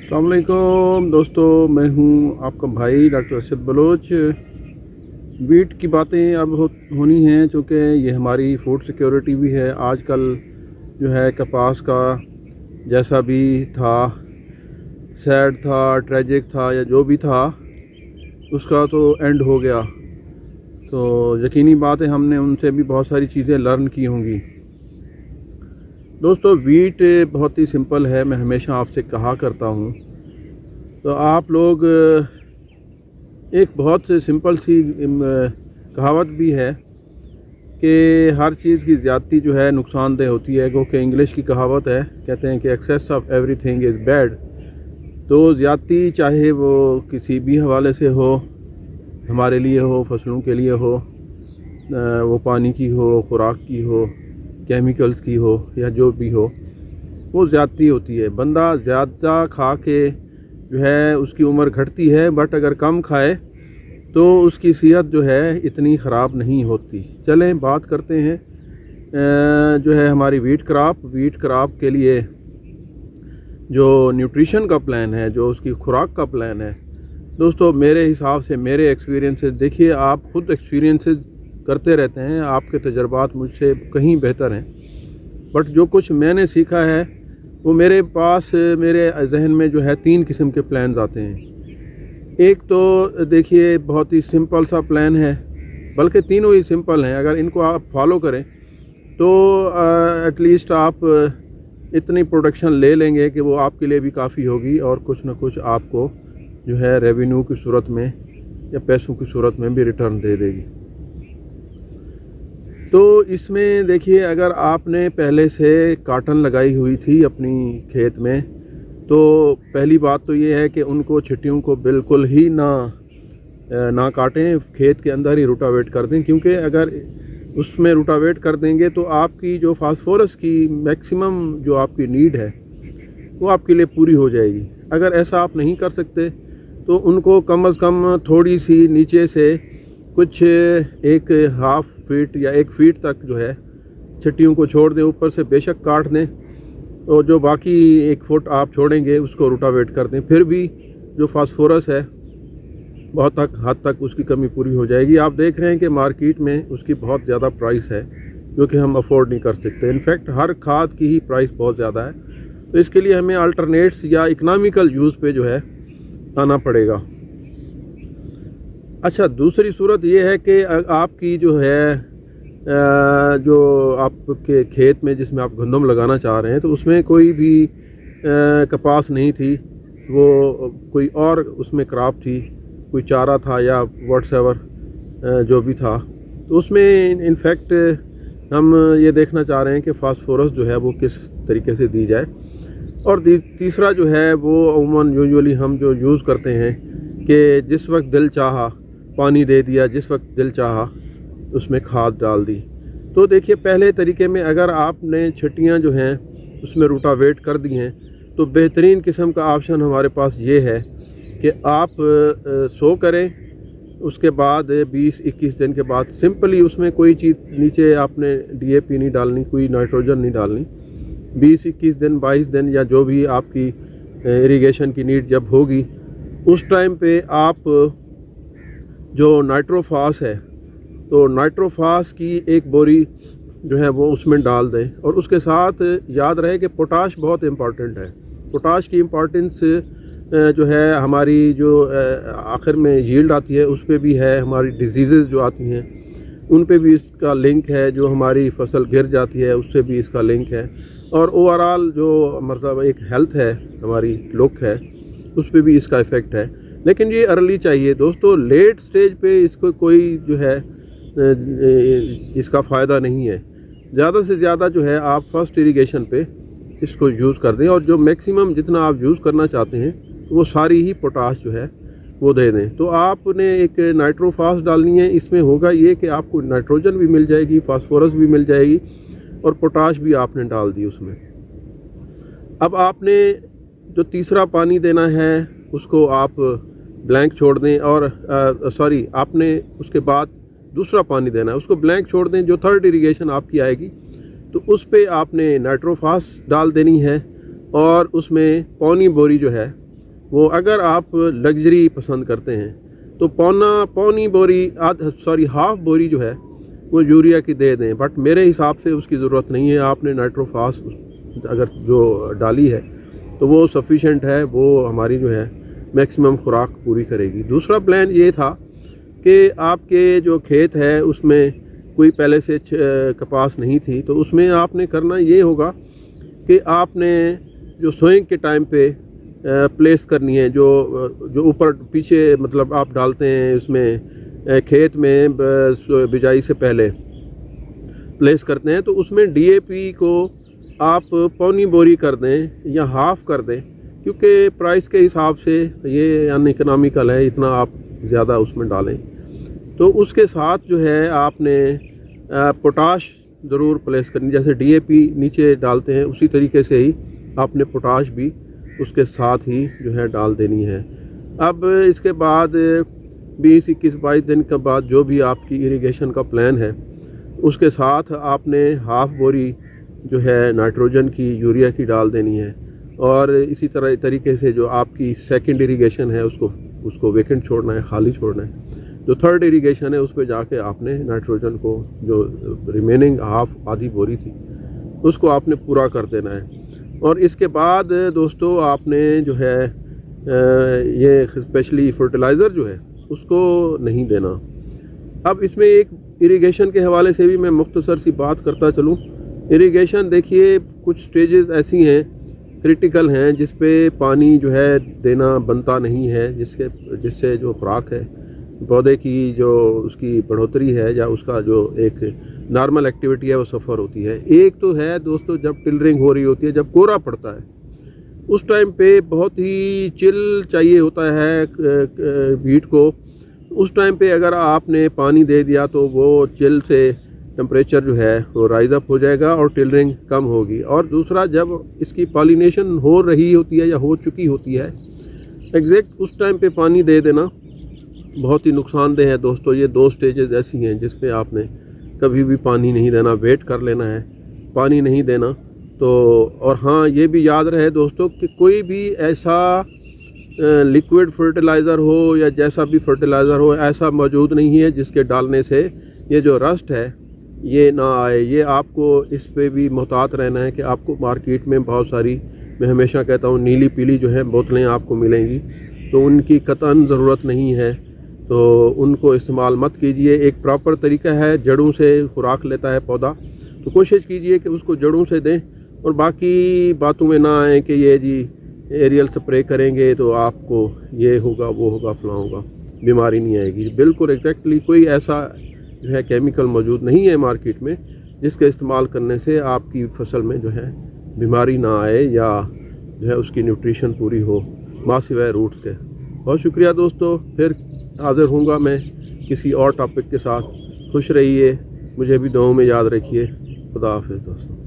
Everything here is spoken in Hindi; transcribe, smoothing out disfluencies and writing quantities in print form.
अस्सलाम वालेकुम दोस्तों, मैं हूं आपका भाई डॉक्टर अरशद बलोच। वीट की बातें अब होनी हैं चूँकि ये हमारी फूड सिक्योरिटी भी है। आजकल जो है कपास का जैसा भी था, सैड था, ट्रेजिक था या जो भी था, उसका तो एंड हो गया। तो यकीनी बात है हमने उनसे भी बहुत सारी चीज़ें लर्न की होंगी। दोस्तों, वीट बहुत ही सिंपल है, मैं हमेशा आपसे कहा करता हूँ। तो आप लोग एक बहुत सिंपल सी कहावत भी है कि हर चीज़ की ज़्यादती जो है नुकसानदेह होती है। क्योंकि इंग्लिश की कहावत है, कहते हैं कि excess of everything is bad. तो ज़्यादती चाहे वो किसी भी हवाले से हो, हमारे लिए हो, फसलों के लिए हो, वो पानी की हो, खुराक की हो, केमिकल्स की हो या जो भी हो, वो ज़्यादती होती है। बंदा ज़्यादा खा के जो है उसकी उम्र घटती है, बट अगर कम खाए तो उसकी सेहत जो है इतनी ख़राब नहीं होती। चलें बात करते हैं जो है हमारी वीट क्रॉप के लिए जो न्यूट्रिशन का प्लान है, जो उसकी खुराक का प्लान है। दोस्तों, मेरे हिसाब से, मेरे एक्सपीरियंसेस, देखिए आप ख़ुद एक्सपीरियंसेस करते रहते हैं, आपके तजर्बात मुझसे कहीं बेहतर हैं, बट जो कुछ मैंने सीखा है वो मेरे पास, मेरे जहन में जो है 3 किस्म के प्लान्स आते हैं। एक तो देखिए बहुत ही सिंपल सा प्लान है, बल्कि तीनों ही सिंपल हैं। अगर इनको आप फॉलो करें तो एटलीस्ट आप इतनी प्रोडक्शन ले लेंगे कि वो आपके लिए भी काफ़ी होगी और कुछ ना कुछ आपको जो है रेवेन्यू की सूरत में या पैसों की सूरत में भी रिटर्न दे देगी। तो इसमें देखिए, अगर आपने पहले से काटन लगाई हुई थी अपनी खेत में, तो पहली बात तो ये है कि उनको छिट्टियों को बिल्कुल ही ना काटें, खेत के अंदर ही रोटावेट कर दें। क्योंकि अगर उसमें रोटावेट कर देंगे तो आपकी जो फास्फोरस की मैक्सिमम जो आपकी नीड है वो आपके लिए पूरी हो जाएगी। अगर ऐसा आप नहीं कर सकते तो उनको कम से कम थोड़ी सी नीचे से कुछ 1.5 फीट या 1 फीट तक जो है छिट्टियों को छोड़ दें। ऊपर से बेशक काट दें, तो जो बाकी 1 फुट आप छोड़ेंगे उसको रोटावेट कर दें। फिर भी जो फास्फोरस है बहुत हद तक उसकी कमी पूरी हो जाएगी। आप देख रहे हैं कि मार्केट में उसकी बहुत ज़्यादा प्राइस है, जो कि हम अफोर्ड नहीं कर सकते। इनफैक्ट हर खाद की ही प्राइस बहुत ज़्यादा है। तो इसके लिए हमें अल्टरनेट्स या इकनॉमिकल यूज़ पे जो है आना पड़ेगा। अच्छा, दूसरी सूरत ये है कि आपकी जो है जो आपके खेत में जिसमें आप गंदम लगाना चाह रहे हैं, तो उसमें कोई भी कपास नहीं थी, वो कोई और उसमें क्रॉप थी, कोई चारा था या व्हाट्सएवर जो भी था। तो उसमें इनफैक्ट हम ये देखना चाह रहे हैं कि फास्फोरस जो है वो किस तरीके से दी जाए। और तीसरा जो है वो अमूमन यूजुअली हम जो यूज़ करते हैं कि जिस वक्त दिल चाहा पानी दे दिया, जिस वक्त दिल चाहा उसमें खाद डाल दी। तो देखिए, पहले तरीके में अगर आपने छिट्टियाँ जो हैं उसमें रोटावेट कर दी हैं, तो बेहतरीन किस्म का ऑप्शन हमारे पास ये है कि आप सो करें, उसके बाद 20-21 दिन के बाद सिंपली उसमें कोई चीज़ नीचे आपने DAP नहीं डालनी, कोई नाइट्रोजन नहीं डालनी। 20-21 दिन, 22 दिन या जो भी आपकी इरिगेशन की नीड जब होगी, उस टाइम पे आप जो नाइट्रोफास है, तो नाइट्रोफास की 1 बोरी जो है वो उसमें डाल दें। और उसके साथ याद रहे कि पोटाश बहुत इम्पॉर्टेंट है। पोटाश की इम्पॉर्टेंस जो है हमारी जो आखिर में यील्ड आती है उस पर भी है, हमारी डिजीज़ जो आती हैं उन पे भी इसका लिंक है, जो हमारी फसल गिर जाती है उससे भी इसका लिंक है, और ओवरऑल जो मतलब एक हेल्थ है, हमारी लुक है, उस पर भी इसका इफ़ेक्ट है। लेकिन ये अर्ली चाहिए दोस्तों, लेट स्टेज पे इसको कोई जो है इसका फ़ायदा नहीं है। ज़्यादा से ज़्यादा जो है आप फर्स्ट इरिगेशन पे इसको यूज़ कर दें, और जो मैक्सिमम जितना आप यूज़ करना चाहते हैं वो सारी ही पोटाश जो है वो दे दें। तो आपने एक नाइट्रोफास डालनी है। इसमें होगा ये कि आपको नाइट्रोजन भी मिल जाएगी, फास्फोरस भी मिल जाएगी, और पोटाश भी आपने डाल दी उसमें। अब आपने जो तीसरा पानी देना है उसको आप ब्लैंक छोड़ दें, और आपने उसके बाद दूसरा पानी देना है, उसको ब्लैंक छोड़ दें। जो थर्ड इरिगेशन आपकी आएगी तो उस पे आपने नाइट्रोफास डाल देनी है, और उसमें पौनी बोरी जो है वो अगर आप लग्जरी पसंद करते हैं तो पौनी बोरी हाफ बोरी जो है वो यूरिया की दे दें, बट मेरे हिसाब से उसकी ज़रूरत नहीं है। आपने नाइट्रोफास अगर जो डाली है तो वो सफिशेंट है, वो हमारी जो है मैक्सिमम खुराक पूरी करेगी। दूसरा प्लान ये था कि आपके जो खेत है उसमें कोई पहले से कपास नहीं थी, तो उसमें आपने करना ये होगा कि आपने जो सोइंग के टाइम पे प्लेस करनी है, जो ऊपर पीछे मतलब आप डालते हैं उसमें खेत में बिजाई से पहले प्लेस करते हैं, तो उसमें डीएपी को आप पौनी बोरी कर दें या हाफ कर दें, क्योंकि प्राइस के हिसाब से ये अनइकोनॉमिकल है इतना आप ज़्यादा उसमें डालें। तो उसके साथ जो है आपने पोटाश ज़रूर प्लेस करनी, जैसे डीएपी नीचे डालते हैं उसी तरीके से ही आपने पोटाश भी उसके साथ ही जो है डाल देनी है। अब इसके बाद 20-21-22 दिन के बाद जो भी आपकी इरिगेशन का प्लान है उसके साथ आपने हाफ बोरी जो है नाइट्रोजन की यूरिया की डाल देनी है, और इसी तरीके से जो आपकी सेकंड इरिगेशन है उसको वेकेंट छोड़ना है, खाली छोड़ना है। जो थर्ड इरिगेशन है उस पर जाके आपने नाइट्रोजन को जो रिमेनिंग हाफ आधी बोरी थी उसको आपने पूरा कर देना है। और इसके बाद दोस्तों आपने जो है ये स्पेशली फर्टिलाइज़र जो है उसको नहीं देना। अब इसमें एक इरिगेशन के हवाले से भी मैं मुख्तसर सी बात करता चलूँ। इरिगेशन देखिए कुछ स्टेजेस ऐसी हैं क्रिटिकल हैं जिस पे पानी जो है देना बनता नहीं है, जिससे जो खुराक है पौधे की जो उसकी बढ़ोतरी है या उसका जो एक नॉर्मल एक्टिविटी है वो सफ़र होती है। एक तो है दोस्तों जब टिलरिंग हो रही होती है, जब कोहरा पड़ता है उस टाइम पे बहुत ही चिल चाहिए होता है वीट को। उस टाइम पे अगर आपने पानी दे दिया तो वो चिल से टेम्परेचर जो है वो राइज अप हो जाएगा और टिलरिंग कम होगी। और दूसरा जब इसकी पॉलिनेशन हो रही होती है या हो चुकी होती है एग्जैक्ट उस टाइम पे पानी दे देना बहुत ही नुकसानदेह है दोस्तों। ये दो स्टेजेस ऐसी हैं जिस पे आपने कभी भी पानी नहीं देना, वेट कर लेना है, पानी नहीं देना। तो और हाँ ये भी याद रहे दोस्तों कि कोई भी ऐसा लिक्विड फर्टिलाइज़र हो या जैसा भी फर्टिलाइज़र हो ऐसा मौजूद नहीं है जिसके डालने से ये जो रस्ट है ये ना आए। ये आपको इस पे भी मुहतात रहना है कि आपको मार्केट में बहुत सारी, मैं हमेशा कहता हूँ नीली पीली जो है बोतलें आपको मिलेंगी, तो उनकी कतई ज़रूरत नहीं है, तो उनको इस्तेमाल मत कीजिए। एक प्रॉपर तरीका है, जड़ों से खुराक लेता है पौधा, तो कोशिश कीजिए कि उसको जड़ों से दें और बाकी बातों में ना आए कि ये जी एरियल स्प्रे करेंगे तो आपको ये होगा वो होगा फलां होगा, बीमारी नहीं आएगी। बिल्कुल एग्जैक्टली कोई ऐसा जो है केमिकल मौजूद नहीं है मार्केट में जिसके इस्तेमाल करने से आपकी फसल में जो है बीमारी ना आए या जो है उसकी न्यूट्रिशन पूरी हो, माँ सिवाय रूट्स के। बहुत शुक्रिया दोस्तों, फिर हाज़िर होऊंगा मैं किसी और टॉपिक के साथ। खुश रहिए, मुझे भी दुआओं में याद रखिए। खुदा हाफिज़ दोस्तों।